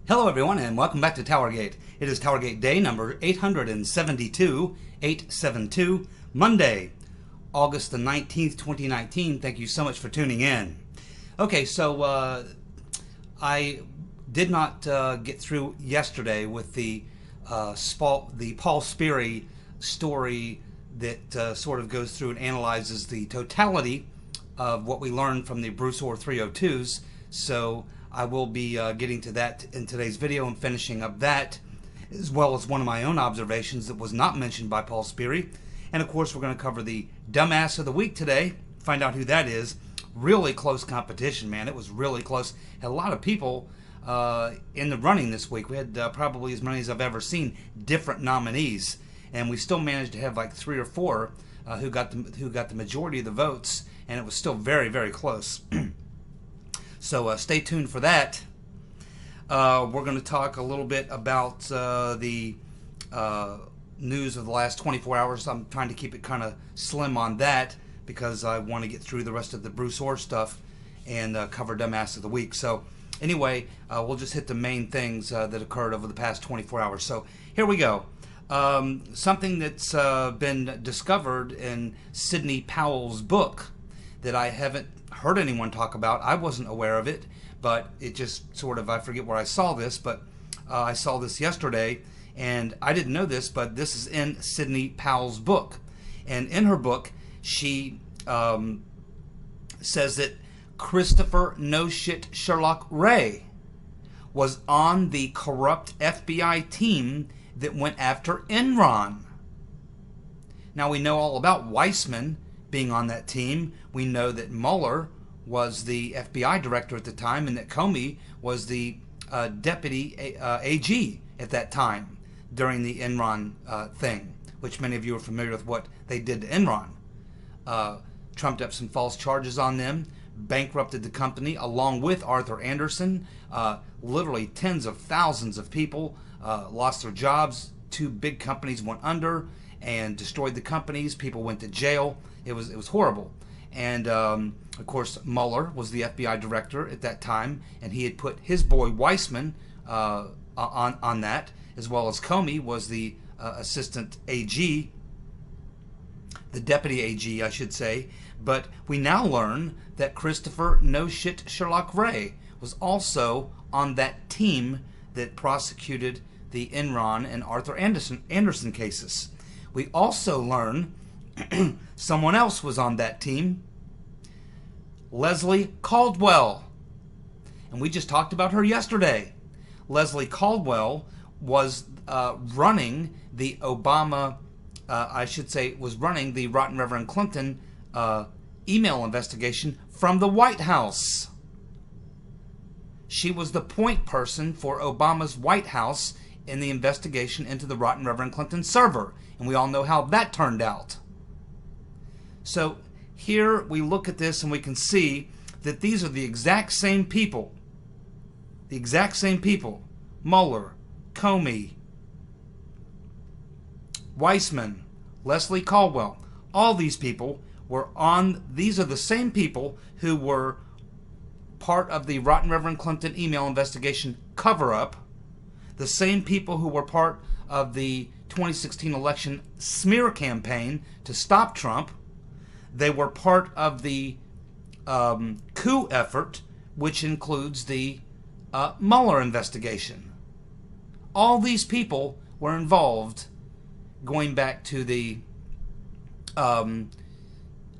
Hello everyone and welcome back to TowerGate. It is TowerGate day number 872, Monday, August the 19th, 2019. Thank you so much for tuning in. Okay, so I did not get through yesterday with the Paul Sperry story that sort of goes through and analyzes the totality of what we learned from the Bruce Orr 302's. So I will be getting to that in today's video and finishing up that, as well as one of my own observations that was not mentioned by Paul Sperry. And of course, we're going to cover the dumbass of the week today, find out who that is. Really close competition, man. It was really close. Had a lot of people in the running this week. We had probably as many as I've ever seen, different nominees, and we still managed to have like 3 or 4 who got the majority of the votes, and it was still very, very close. So stay tuned for that. We're going to talk a little bit about the news of the last 24 hours. I'm trying to keep it kind of slim on that because I want to get through the rest of the Bruce Orr stuff and cover Dumbass of the Week. So anyway, we'll just hit the main things that occurred over the past 24 hours. So here we go. Something that's been discovered in Sidney Powell's book that I haven't heard anyone talk about. I wasn't aware of it, but it just sort of, I forget where I saw this, but I saw this yesterday, and I didn't know this, but this is in Sidney Powell's book. And in her book, she says that Christopher No Shit Sherlock Ray was on the corrupt FBI team that went after Enron. Now we know all about Weissman being on that team. We know that Mueller was the FBI director at the time, and that Comey was the deputy AG at that time during the Enron thing, which many of you are familiar with what they did to Enron. Trumped up some false charges on them, bankrupted the company along with Arthur Andersen. Literally tens of thousands of people lost their jobs. 2 big companies went under and destroyed the companies. People went to jail. It was horrible. And of course, Mueller was the FBI director at that time, and he had put his boy Weissman on that, as well as Comey was the assistant AG, the deputy AG, I should say. But we now learn that Christopher No Shit Sherlock Ray was also on that team that prosecuted the Enron and Arthur Andersen cases. We also learn someone else was on that team, Leslie Caldwell. And we just talked about her yesterday. Leslie Caldwell was running the Obama, was running the Rotten Reverend Clinton email investigation from the White House. She was the point person for Obama's White House in the investigation into the Rotten Reverend Clinton server. And we all know how that turned out. So here we look at this and we can see that these are the exact same people. The exact same people. Mueller, Comey, Weissman, Leslie Caldwell. All these people were on, these are the same people who were part of the Rotten Reverend Clinton email investigation cover-up. The same people who were part of the 2016 election smear campaign to stop Trump. They were part of the coup effort, which includes the Mueller investigation. All these people were involved going back to the Enron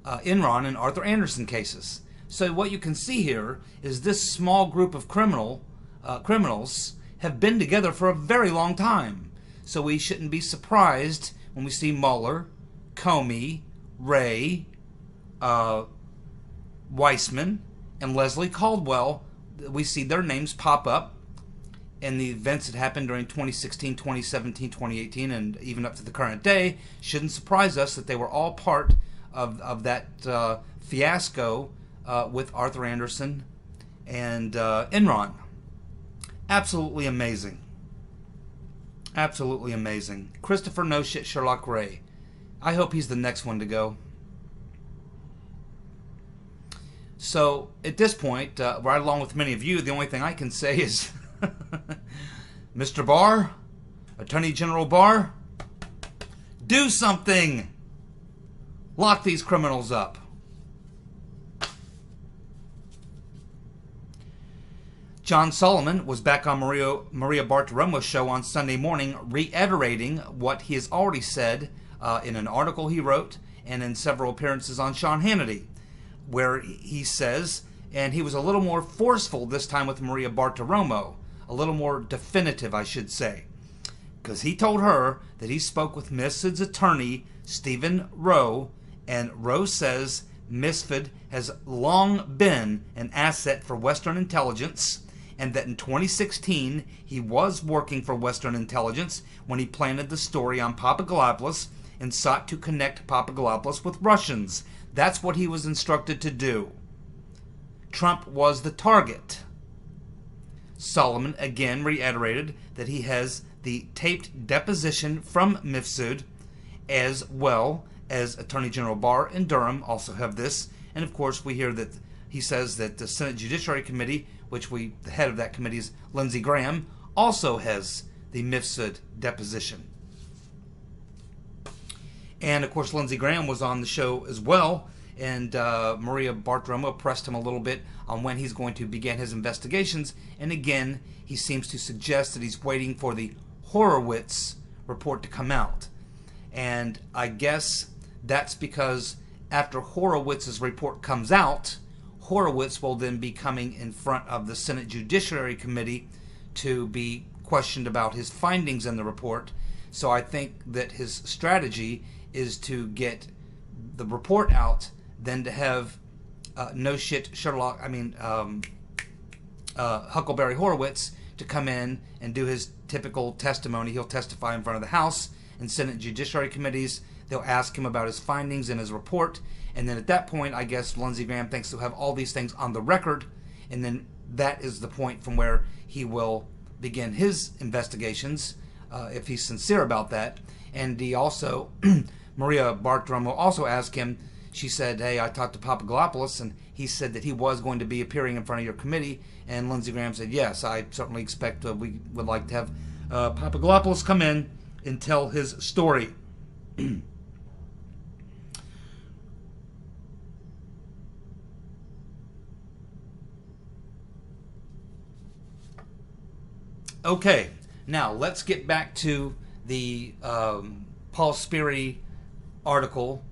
and Arthur Andersen cases. So what you can see here is this small group of criminals have been together for a very long time. So we shouldn't be surprised when we see Mueller, Comey, Ray, Weissman, and Leslie Caldwell. We see their names pop up in the events that happened during 2016, 2017, 2018, and even up to the current day. Shouldn't surprise us that they were all part of that fiasco with Arthur Andersen and Enron. Absolutely amazing. Absolutely amazing. Christopher No Shit Sherlock Ray. I hope he's the next one to go. So at this point, right along with many of you, the only thing I can say is Mr. Barr, Attorney General Barr, do something. Lock these criminals up. John Solomon was back on Maria Bartiromo's show on Sunday morning, reiterating what he has already said in an article he wrote and in several appearances on Sean Hannity, where he says, and he was a little more forceful this time with Maria Bartiromo, a little more definitive, I should say, because he told her that he spoke with Mifsud's attorney, Stephen Rowe, and Rowe says Mifsud has long been an asset for Western intelligence, and that in 2016 he was working for Western intelligence when he planted the story on Papadopoulos and sought to connect Papadopoulos with Russians. That's what he was instructed to do. Trump was the target. Solomon again reiterated that he has the taped deposition from Mifsud, as well as Attorney General Barr and Durham also have this. And of course we hear that he says that the Senate Judiciary Committee, the head of that committee is Lindsey Graham, also has the Mifsud deposition. And of course Lindsey Graham was on the show as well, and Maria Bartiromo pressed him a little bit on when he's going to begin his investigations, and again he seems to suggest that he's waiting for the Horowitz report to come out. And I guess that's because after Horowitz's report comes out, Horowitz will then be coming in front of the Senate Judiciary Committee to be questioned about his findings in the report. So I think that his strategy is to get the report out, then to have Huckleberry Horowitz to come in and do his typical testimony. He'll testify in front of the House and Senate Judiciary Committees. They'll ask him about his findings in his report, and then at that point, I guess Lindsey Graham thinks he'll have all these things on the record, and then that is the point from where he will begin his investigations, if he's sincere about that. And he also, Maria Bartiromo also asked him, she said, hey, I talked to Papadopoulos, and he said that he was going to be appearing in front of your committee, and Lindsey Graham said, yes, I certainly expect we would like to have Papadopoulos come in and tell his story. Okay, now let's get back to the Paul Sperry article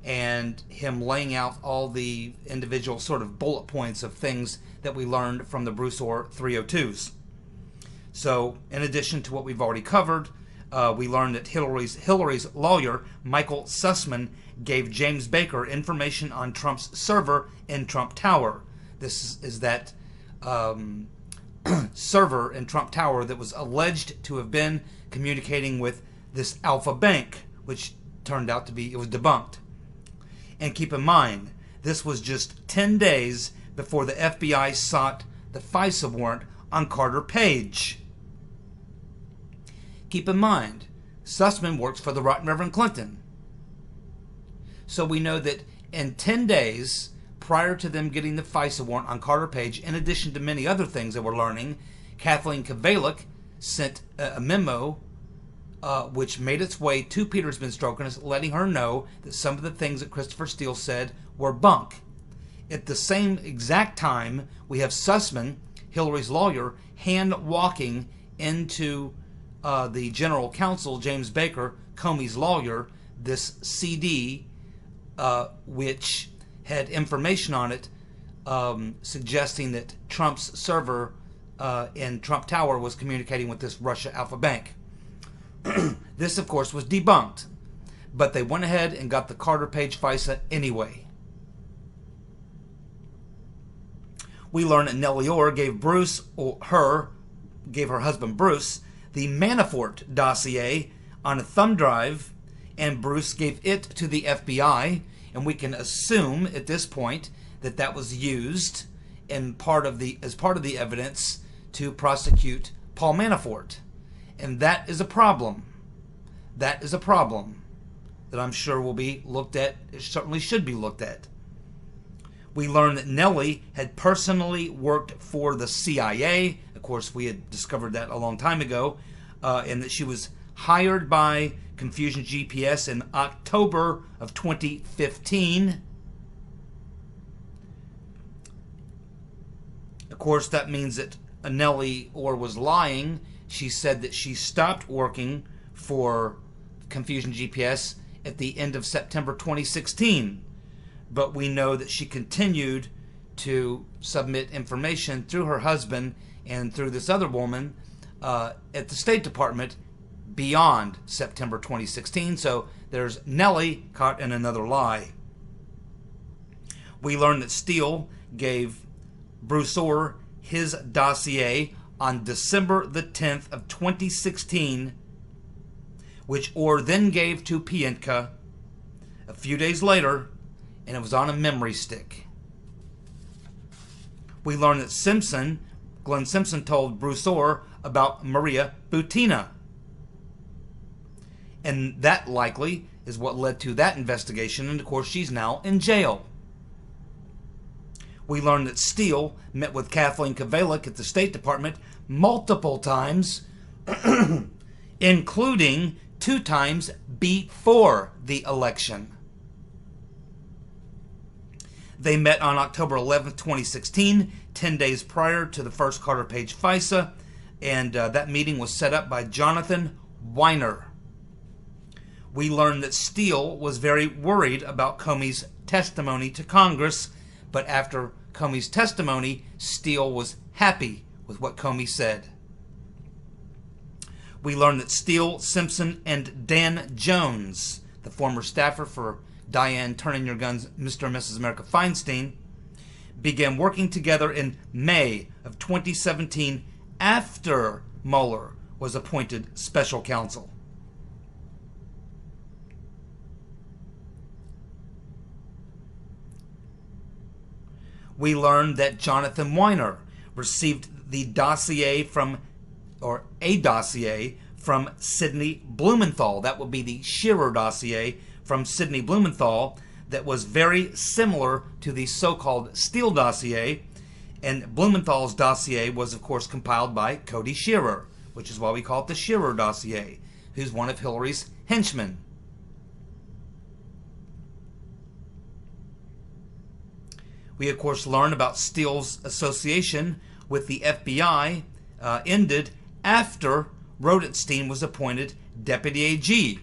and him laying out all the individual sort of bullet points of things that we learned from the Bruce Orr 302's. So, in addition to what we've already covered, we learned that Hillary's lawyer, Michael Sussman, gave James Baker information on Trump's server in Trump Tower. This is that server in Trump Tower that was alleged to have been communicating with this Alpha Bank, which turned out to be, it was debunked. And keep in mind, this was just 10 days before the FBI sought the FISA warrant on Carter Page. Keep in mind, Sussman works for the Right Reverend Clinton. So we know that in 10 days, prior to them getting the FISA warrant on Carter Page, in addition to many other things that we're learning, Kathleen Kvalik sent a memo which made its way to Petersman Strokenes, letting her know that some of the things that Christopher Steele said were bunk. At the same exact time, we have Sussman, Hillary's lawyer, hand-walking into the general counsel, James Baker, Comey's lawyer, this CD, which had information on it suggesting that Trump's server in Trump Tower was communicating with this Russia Alpha Bank. This, of course, was debunked, but they went ahead and got the Carter Page FISA anyway. We learn that Nellie Orr gave her husband Bruce the Manafort dossier on a thumb drive, and Bruce gave it to the FBI, and we can assume at this point that that was used as part of the evidence to prosecute Paul Manafort. And that is a problem. That is a problem that I'm sure will be looked at. It certainly should be looked at. We learned that Nellie had personally worked for the CIA. Of course, we had discovered that a long time ago, and that she was hired by Confusion GPS in October of 2015. Of course, that means that Nellie Orr was lying. She said that she stopped working for Confusion GPS at the end of September 2016. But we know that she continued to submit information through her husband and through this other woman at the State Department beyond September 2016. So there's Nellie caught in another lie. We learned that Steele gave Bruce Orr his dossier on December the 10th of 2016, which Orr then gave to Pientka a few days later, and it was on a memory stick. We learned that Glenn Simpson told Bruce Orr about Maria Butina. And that likely is what led to that investigation, and of course she's now in jail. We learned that Steele met with Kathleen Kvalik at the State Department multiple times, including 2 times before the election. They met on October 11th, 2016, 10 days prior to the first Carter Page FISA, and that meeting was set up by Jonathan Weiner. We learned that Steele was very worried about Comey's testimony to Congress, but after Comey's testimony, Steele was happy with what Comey said. We learned that Steele, Simpson, and Dan Jones, the former staffer for Diane Turn In Your Guns, Mr. and Mrs. America Feinstein, began working together in May of 2017 after Mueller was appointed special counsel. We learned that Jonathan Weiner received the dossier from, or a dossier from Sidney Blumenthal. That would be the Shearer dossier from Sidney Blumenthal that was very similar to the so-called Steele dossier. And Blumenthal's dossier was, of course, compiled by Cody Shearer, which is why we call it the Shearer dossier, who's one of Hillary's henchmen. We, of course, learn about Steele's association with the FBI ended after Rodenstein was appointed Deputy AG.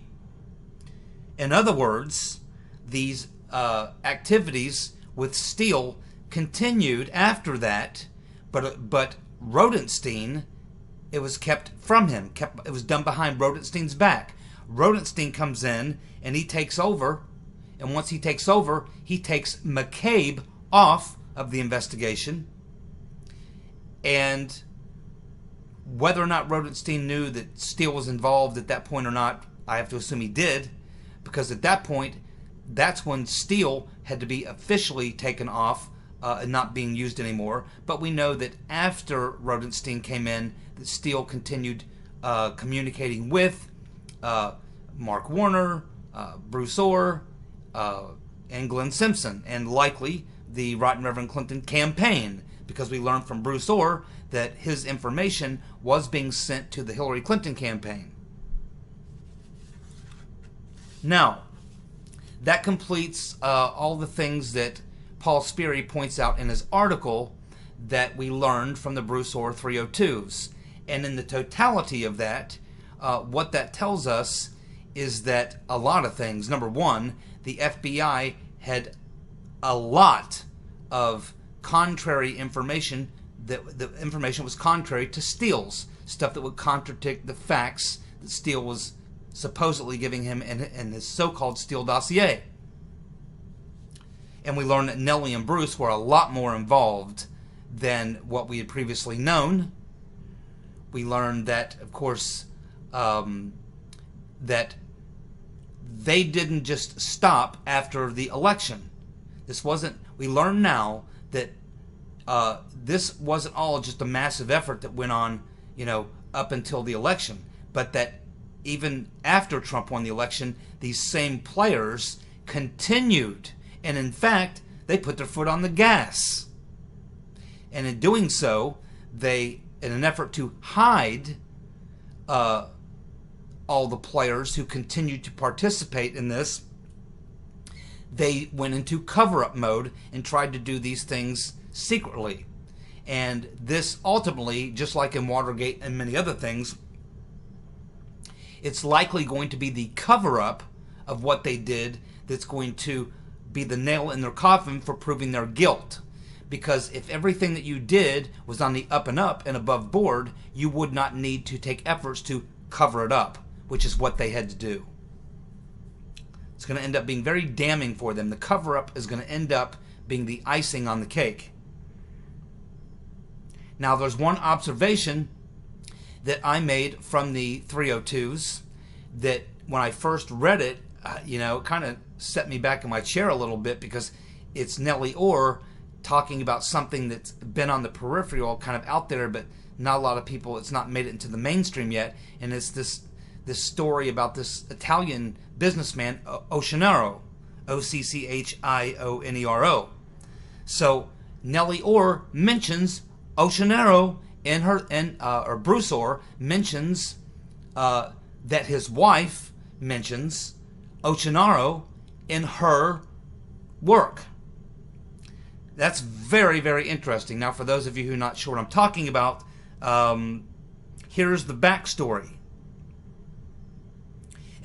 In other words, these activities with Steele continued after that, but Rodenstein, it was kept from him. It was done behind Rodenstein's back. Rodenstein comes in and he takes over, and once he takes over, he takes McCabe off of the investigation. And whether or not Rodenstein knew that Steele was involved at that point or not, I have to assume he did, because at that point, that's when Steele had to be officially taken off and not being used anymore. But we know that after Rodenstein came in, that Steele continued communicating with Mark Warner, Bruce Orr, and Glenn Simpson, and likely the Right Reverend Clinton campaign, because we learned from Bruce Orr that his information was being sent to the Hillary Clinton campaign. Now, that completes all the things that Paul Sperry points out in his article that we learned from the Bruce Orr 302's. And in the totality of that, what that tells us is that a lot of things. Number one, the FBI had a lot of contrary information. That the information was contrary to Steele's, stuff that would contradict the facts that Steele was supposedly giving him in his so-called Steele dossier. And we learned that Nellie and Bruce were a lot more involved than what we had previously known. We learned that, of course, that they didn't just stop after the election. This wasn't, we learn now that this wasn't all just a massive effort that went on, up until the election, but that even after Trump won the election, these same players continued. And in fact, they put their foot on the gas. And in doing so, they, in an effort to hide all the players who continued to participate in this, they went into cover-up mode and tried to do these things secretly. And this ultimately, just like in Watergate and many other things, it's likely going to be the cover-up of what they did that's going to be the nail in their coffin for proving their guilt. Because if everything that you did was on the up and up and above board, you would not need to take efforts to cover it up, which is what they had to do. It's going to end up being very damning for them. The cover-up is going to end up being the icing on the cake. Now, there's one observation that I made from the 302's that when I first read it, it kind of set me back in my chair a little bit, because it's Nellie Orr talking about something that's been on the peripheral, kind of out there, but not a lot of people, it's not made it into the mainstream yet. And it's this story about this Italian businessman, Occhionero, Occhionero. So Nellie Orr mentions Occhionero in her, or Bruce Orr mentions that his wife mentions Occhionero in her work. That's very, very interesting. Now, for those of you who are not sure what I'm talking about, here's the backstory.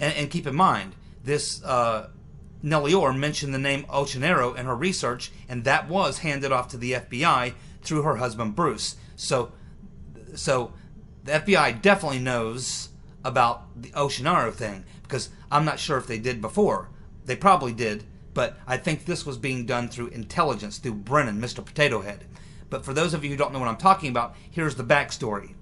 And keep in mind, this Nellie Orr mentioned the name Occhionero in her research, and that was handed off to the FBI through her husband Bruce. So the FBI definitely knows about the Occhionero thing, because I'm not sure if they did before. They probably did, but I think this was being done through intelligence, through Brennan, Mr. Potato Head. But for those of you who don't know what I'm talking about, here's the backstory.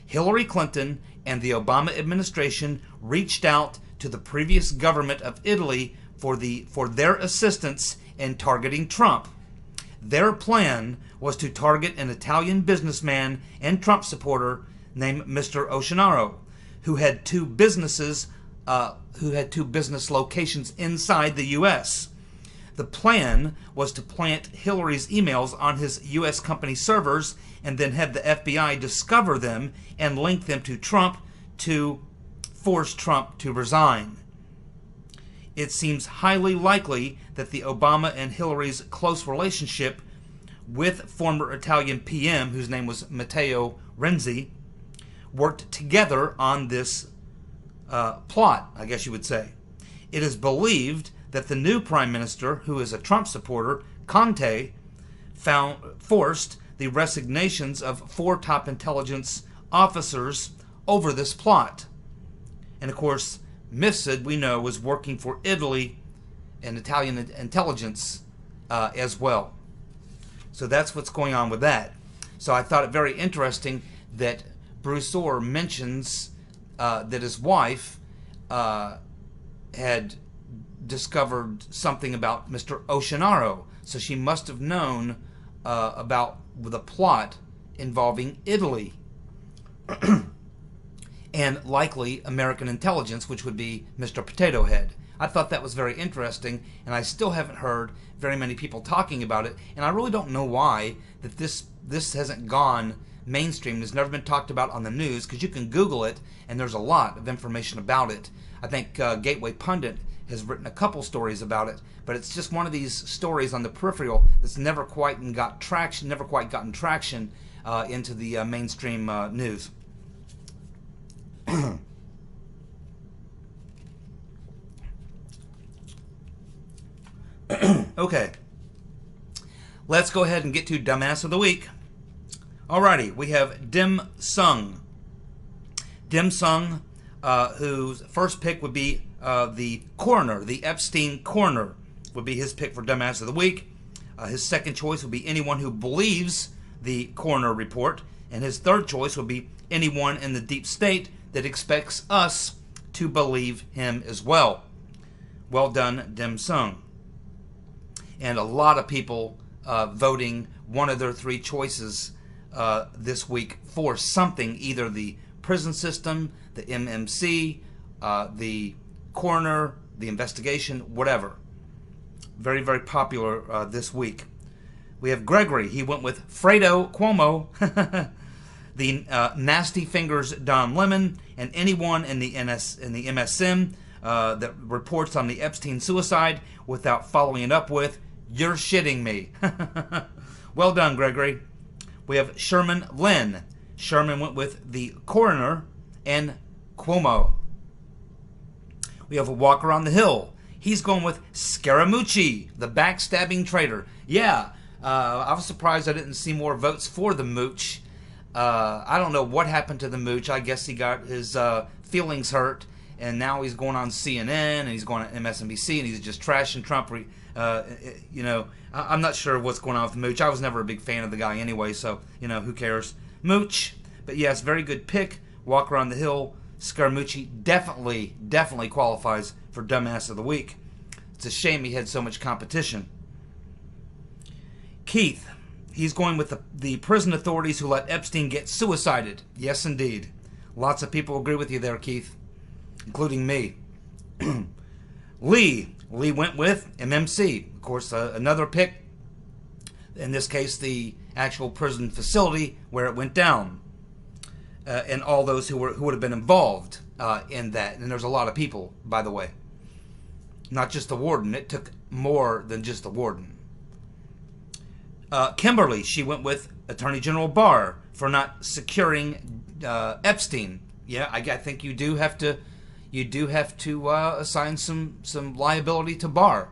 Hillary Clinton and the Obama administration reached out to the previous government of Italy for their assistance in targeting Trump. Their plan was to target an Italian businessman and Trump supporter named Mr. Occhionero, who had two business locations inside the U.S. The plan was to plant Hillary's emails on his U.S. company servers and then have the FBI discover them and link them to Trump to force Trump to resign. It seems highly likely that the Obama and Hillary's close relationship with former Italian PM, whose name was Matteo Renzi, worked together on this plot, I guess you would say. It is believed that the new prime minister, who is a Trump supporter, Conte, forced the resignations of 4 top intelligence officers over this plot. And of course, Mifsud, we know, was working for Italy and Italian intelligence as well. So that's what's going on with that. So I thought it very interesting that Bruce Orr mentions that his wife had discovered something about Mr. Occhionero. So she must have known about the plot involving Italy. And likely American intelligence, which would be Mr. Potato Head. I thought that was very interesting, and I still haven't heard very many people talking about it, and I really don't know why that this hasn't gone mainstream. It's never been talked about on the news, because you can Google it, and there's a lot of information about it. I think Gateway Pundit has written a couple stories about it, but it's just one of these stories on the peripheral that's never quite gotten traction into the mainstream news. Okay, let's go ahead and get to Dumbass of the Week. Alrighty, we have Dim Sung. Dim Sung, whose first pick would be the coroner, the Epstein coroner, would be his pick for Dumbass of the Week. His second choice would be anyone who believes the coroner report. And his third choice would be anyone in the deep state that expects us to believe him as well. Well done, Dim Sung. And a lot of people voting one of their 3 choices this week for something, either the prison system, the MMC, the coroner, the investigation, whatever. Very, very popular this week. We have Gregory. He went with Fredo Cuomo, the Nasty Fingers Don Lemon, and anyone in the MSM that reports on the Epstein suicide without following it up with, "You're shitting me." Well done, Gregory. We have Sherman Lynn. Sherman went with the coroner and Cuomo. We have a Walker on the Hill. He's going with Scaramucci, the backstabbing traitor. Yeah, I was surprised I didn't see more votes for the mooch. I don't know what happened to the mooch. I guess he got his feelings hurt, and now he's going on CNN, and he's going on MSNBC, and he's just trashing Trump. I'm not sure what's going on with Mooch. I was never a big fan of the guy anyway, so, who cares? Mooch. But yes, very good pick. Walker on the Hill. Scaramucci definitely qualifies for Dumbass of the Week. It's a shame he had so much competition. Keith. He's going with the prison authorities who let Epstein get suicided. Yes, indeed. Lots of people agree with you there, Keith, including me. Lee went with MMC. Of course, another pick. In this case, the actual prison facility where it went down. And all those who would have been involved in that. And there's a lot of people, by the way. Not just the warden. It took more than just the warden. Kimberly, she went with Attorney General Barr for not securing Epstein. Yeah, I think you do have to assign some liability to Barr.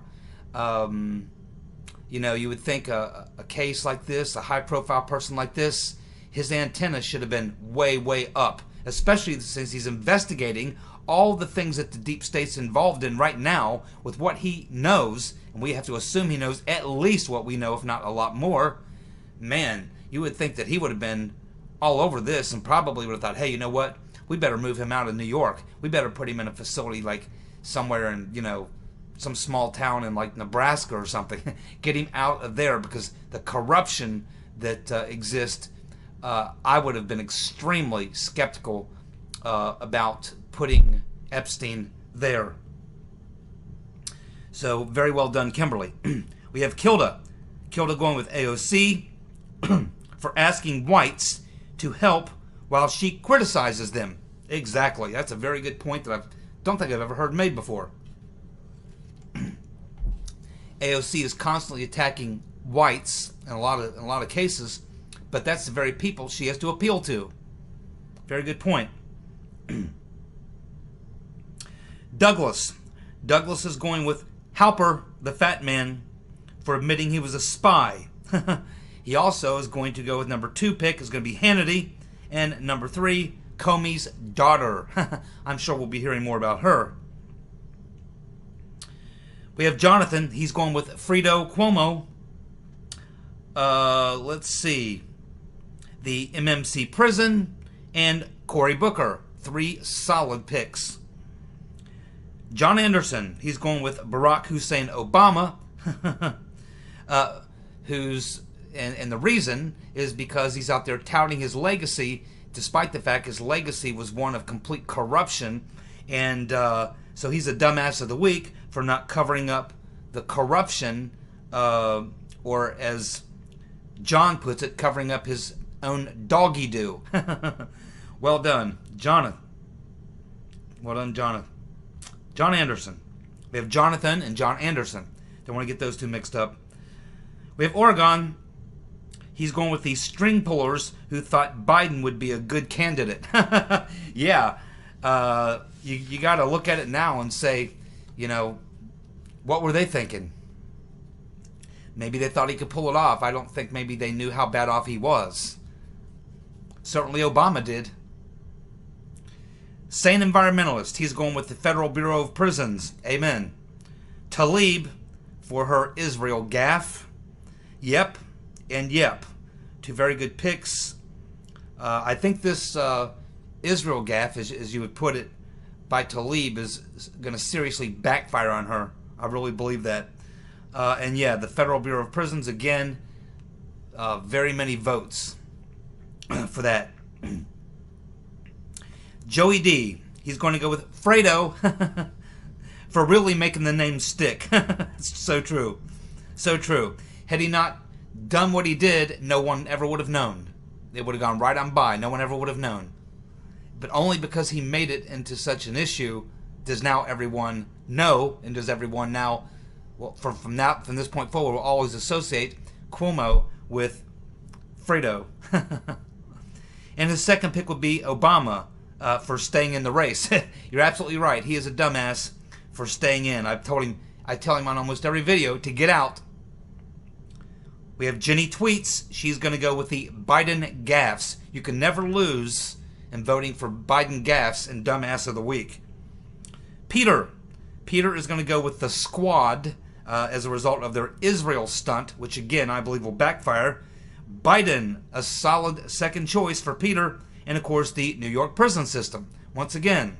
You would think a case like this, a high-profile person like this, his antenna should have been way up, especially since he's investigating all the things that the deep state's involved in right now with what he knows, and we have to assume he knows at least what we know, if not a lot more. Man, you would think that he would have been all over this and probably would have thought, hey, you know what? We better move him out of New York. We better put him in a facility like somewhere in, some small town in like Nebraska or something. Get him out of there, because the corruption that exists, I would have been extremely skeptical about putting Epstein there. So, very well done, Kimberly. We have Kilda. Kilda going with AOC for asking whites to help while she criticizes them. Exactly. That's a very good point that I don't think I've ever heard made before. AOC is constantly attacking whites in a lot of cases, but that's the very people she has to appeal to. Very good point. Douglas. Douglas is going with Halper, the fat man, for admitting he was a spy. He also is going to go with number 2 pick, is going to be Hannity, and number 3, Comey's daughter. I'm sure we'll be hearing more about her. We have Jonathan. He's going with Fredo Cuomo. Let's see. The MMC prison and Cory Booker. 3 solid picks. John Anderson. He's going with Barack Hussein Obama. And the reason is because he's out there touting his legacy, despite the fact his legacy was one of complete corruption. And so he's a dumbass of the week for not covering up the corruption, or as John puts it, covering up his own doggy-do. Well done, Jonathan. Well done, Jonathan. John Anderson. We have Jonathan and John Anderson. Don't want to get those two mixed up. We have Oregon. He's going with these string pullers who thought Biden would be a good candidate. Yeah. You got to look at it now and say, what were they thinking? Maybe they thought he could pull it off. I don't think maybe they knew how bad off he was. Certainly Obama did. Sane environmentalist. He's going with the Federal Bureau of Prisons. Amen. Tlaib for her Israel gaffe. Yep and yep. 2 very good picks. I think this Israel gaffe, as you would put it, by Tlaib is going to seriously backfire on her. I really believe that. And yeah, the Federal Bureau of Prisons, again, very many votes for that. Joey D. He's going to go with Fredo. for really making the name stick. It's so true. So true. Had he not done what he did, no one ever would have known. It would have gone right on by. No one ever would have known. But only because he made it into such an issue does now everyone know, and does everyone now, well, from this point forward, will always associate Cuomo with Fredo. And his second pick would be Obama for staying in the race. You're absolutely right. He is a dumbass for staying in. I tell him on almost every video to get out. We have Jenny Tweets. She's going to go with the Biden gaffes. You can never lose in voting for Biden gaffes and dumbass of the week. Peter is going to go with the squad as a result of their Israel stunt, which again I believe will backfire. Biden, a solid second choice for Peter, and of course the New York prison system. Once again,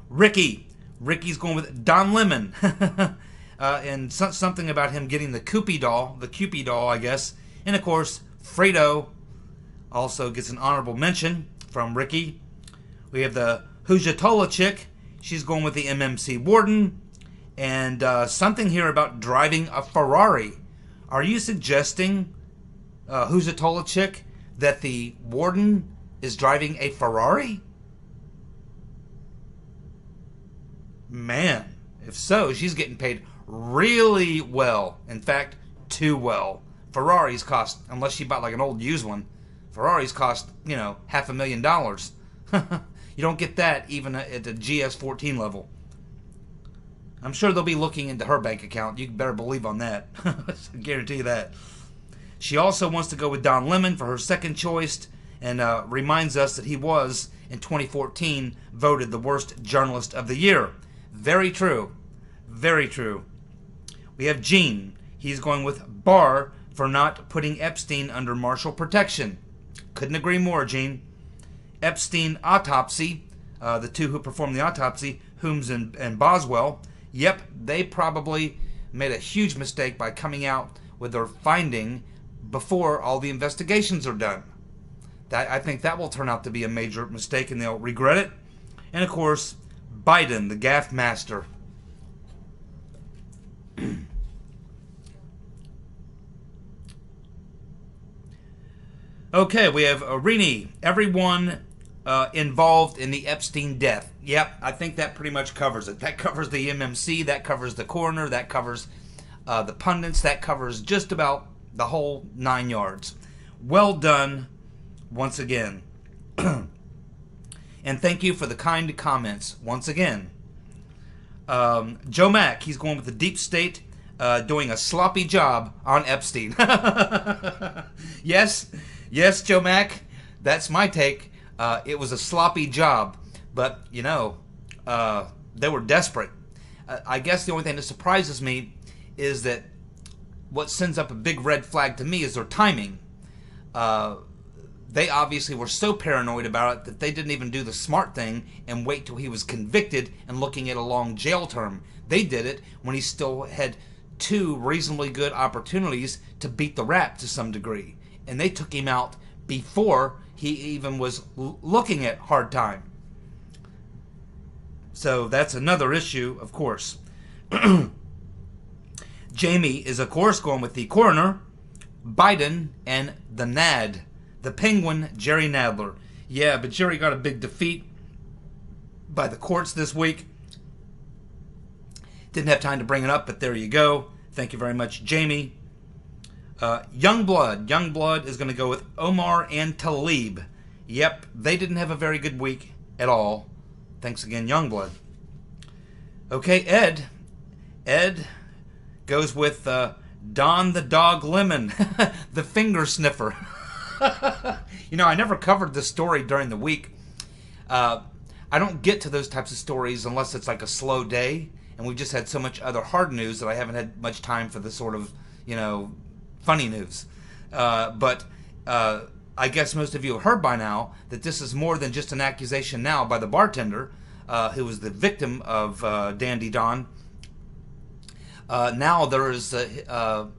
Ricky's going with Don Lemon, and something about him getting the Cupid doll, I guess. And of course, Fredo also gets an honorable mention from Ricky. We have the Hujatola chick. She's going with the MMC warden. And something here about driving a Ferrari. Are you suggesting, Hujatola chick, that the warden is driving a Ferrari? Man, if so, she's getting paid really well. In fact, too well. Ferraris cost, unless she bought like an old used one, Ferraris cost, $500,000. You don't get that even at the GS14 level. I'm sure they'll be looking into her bank account. You better believe on that. I guarantee you that. She also wants to go with Don Lemon for her second choice, and reminds us that he was, in 2014, voted the worst journalist of the year. Very true. Very true. We have Gene. He's going with Barr for not putting Epstein under martial protection. Couldn't agree more, Gene. Epstein autopsy, the two who performed the autopsy, Holmes and Boswell, yep, they probably made a huge mistake by coming out with their finding before all the investigations are done. I think that will turn out to be a major mistake, and they'll regret it. And of course, Biden, the gaffe master. Okay, we have Rini. Everyone involved in the Epstein death. Yep, I think that pretty much covers it. That covers the MMC, that covers the coroner, that covers the pundits, that covers just about the whole 9 yards. Well done, once again. And thank you for the kind comments, once again. Joe Mack, he's going with the deep state, doing a sloppy job on Epstein. Yes, Joe Mack, that's my take. It was a sloppy job, but, they were desperate. I guess the only thing that surprises me is that what sends up a big red flag to me is their timing. They obviously were so paranoid about it that they didn't even do the smart thing and wait till he was convicted and looking at a long jail term. They did it when he still had 2 reasonably good opportunities to beat the rap to some degree. And they took him out before he even was looking at hard time. So that's another issue, of course. Jamie is, of course, going with the coroner, Biden, and the NAD. The Penguin, Jerry Nadler. Yeah, but Jerry got a big defeat by the courts this week. Didn't have time to bring it up, but there you go. Thank you very much, Jamie. Youngblood is going to go with Omar and Talib. Yep, they didn't have a very good week at all. Thanks again, Youngblood. Okay, Ed goes with Don the Dog Lemon, the finger sniffer. I never covered this story during the week. I don't get to those types of stories unless it's like a slow day, and we've just had so much other hard news that I haven't had much time for the sort of, funny news. But I guess most of you have heard by now that this is more than just an accusation now by the bartender, who was the victim of Dandy Don. Now there is a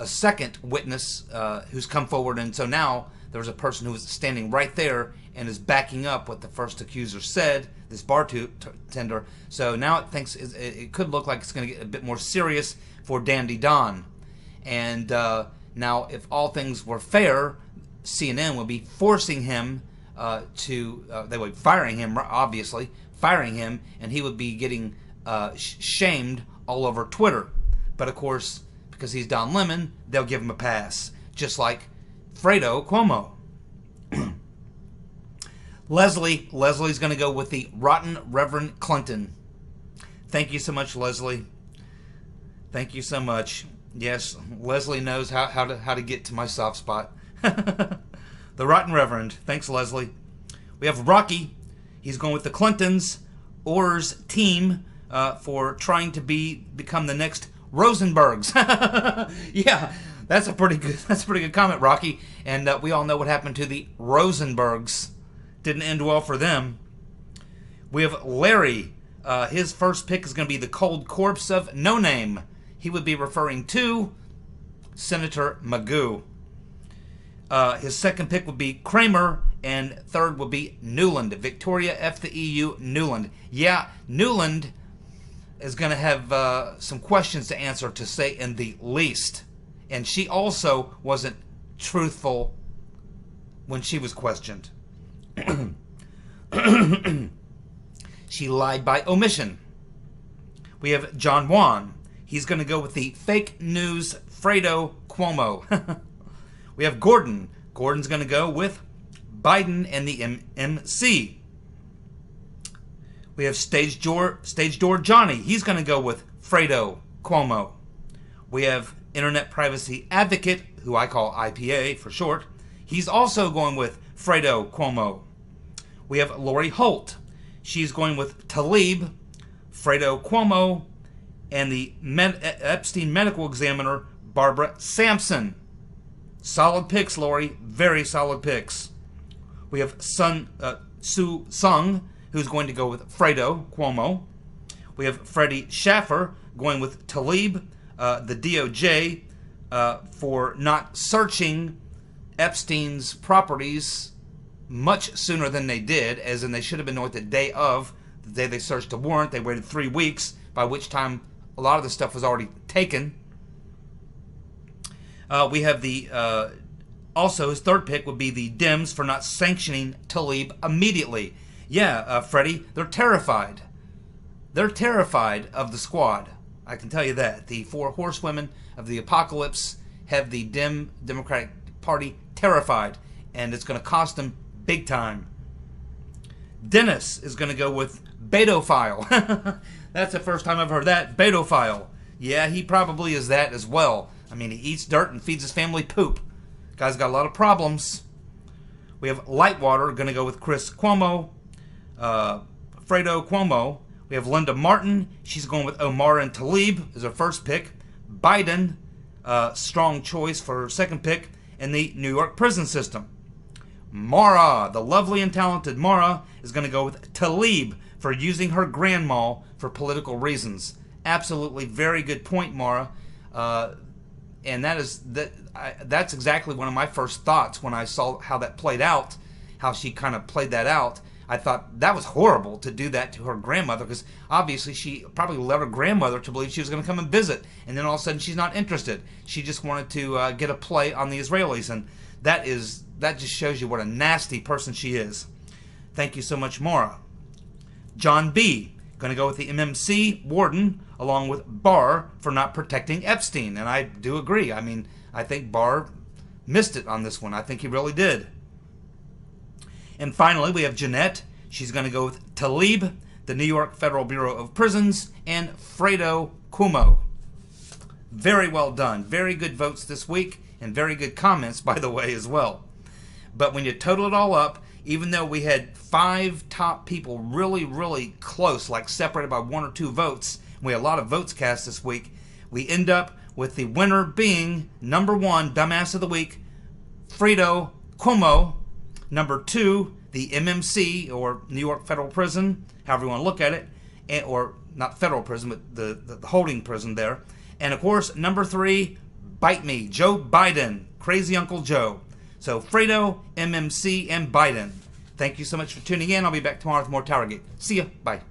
second witness who's come forward, and so now there was a person who was standing right there and is backing up what the first accuser said, this bartender. So now it could look like it's going to get a bit more serious for Dandy Don. And now, if all things were fair, CNN would be forcing him they would be firing him, obviously, firing him, and he would be getting shamed all over Twitter. But of course, because he's Don Lemon, they'll give him a pass, just like Fredo Cuomo. Leslie's going to go with the rotten Reverend Clinton. Thank you so much, Leslie. Thank you so much. Yes, Leslie knows how to get to my soft spot. The rotten Reverend. Thanks, Leslie. We have Rocky. He's going with the Clintons, Orr's team, for trying to become the next Rosenbergs. Yeah, that's a pretty good comment, Rocky. And we all know what happened to the Rosenbergs. Didn't end well for them. We have Larry. His first pick is going to be the cold corpse of No Name. He would be referring to Senator Magoo. His second pick would be Kramer, and third would be Newland. Victoria F. the EU Newland. Yeah, Newland is going to have some questions to answer, to say in the least. And she also wasn't truthful when she was questioned. She lied by omission. We have John Wan. He's going to go with the fake news Fredo Cuomo. We have Gordon. Gordon's going to go with Biden and the MMC. We have Stage Door Johnny. He's going to go with Fredo Cuomo. We have Internet Privacy Advocate, who I call IPA for short. He's also going with Fredo Cuomo. We have Lori Holt. She's going with Tlaib, Fredo Cuomo, and the Epstein medical examiner, Barbara Sampson. Solid picks, Lori. Very solid picks. We have Sue Sung, who's going to go with Fredo Cuomo. We have Freddie Schaffer going with Tlaib, the DOJ, for not searching Epstein's properties much sooner than they did, as in they should have been known the day they searched a warrant. They waited 3 weeks, by which time a lot of the stuff was already taken. We have also his third pick would be the Dems for not sanctioning Tlaib immediately. Yeah, Freddie, they're terrified. They're terrified of the squad. I can tell you that. The 4 horsewomen of the apocalypse have the Democratic Party terrified, and it's going to cost them big time. Dennis is going to go with Betophile. That's the first time I've heard that. Betophile. Yeah, he probably is that as well. I mean, he eats dirt and feeds his family poop. Guy's got a lot of problems. We have Lightwater going to go with Chris Cuomo. Fredo Cuomo. We have Linda Martin. She's going with Omar and Tlaib as her first pick. Biden, strong choice for her second pick in the New York prison system. Mara, the lovely and talented Mara, is going to go with Tlaib for using her grandma for political reasons. Absolutely very good point, Mara. And that's exactly one of my first thoughts when I saw how that played out, how she kind of played that out. I thought that was horrible to do that to her grandmother, because obviously she probably led her grandmother to believe she was going to come and visit, and then all of a sudden she's not interested. She just wanted to get a play on the Israelis, and that just shows you what a nasty person she is. Thank you so much, Maura. John B. Going to go with the MMC warden, along with Barr for not protecting Epstein, and I do agree. I mean, I think Barr missed it on this one. I think he really did. And finally, we have Jeanette. She's going to go with Tlaib, the New York Federal Bureau of Prisons, and Fredo Cuomo. Very well done. Very good votes this week, and very good comments, by the way, as well. But when you total it all up, even though we had 5 top people really, really close, like separated by 1 or 2 votes, we had a lot of votes cast this week, we end up with the winner being number 1, Dumbass of the Week, Fredo Cuomo. Number 2, the MMC, or New York Federal Prison, however you want to look at it, or not federal prison, but the holding prison there. And of course, number 3, Bite Me, Joe Biden, Crazy Uncle Joe. So Fredo, MMC, and Biden. Thank you so much for tuning in. I'll be back tomorrow with more TowerGate. See ya. Bye.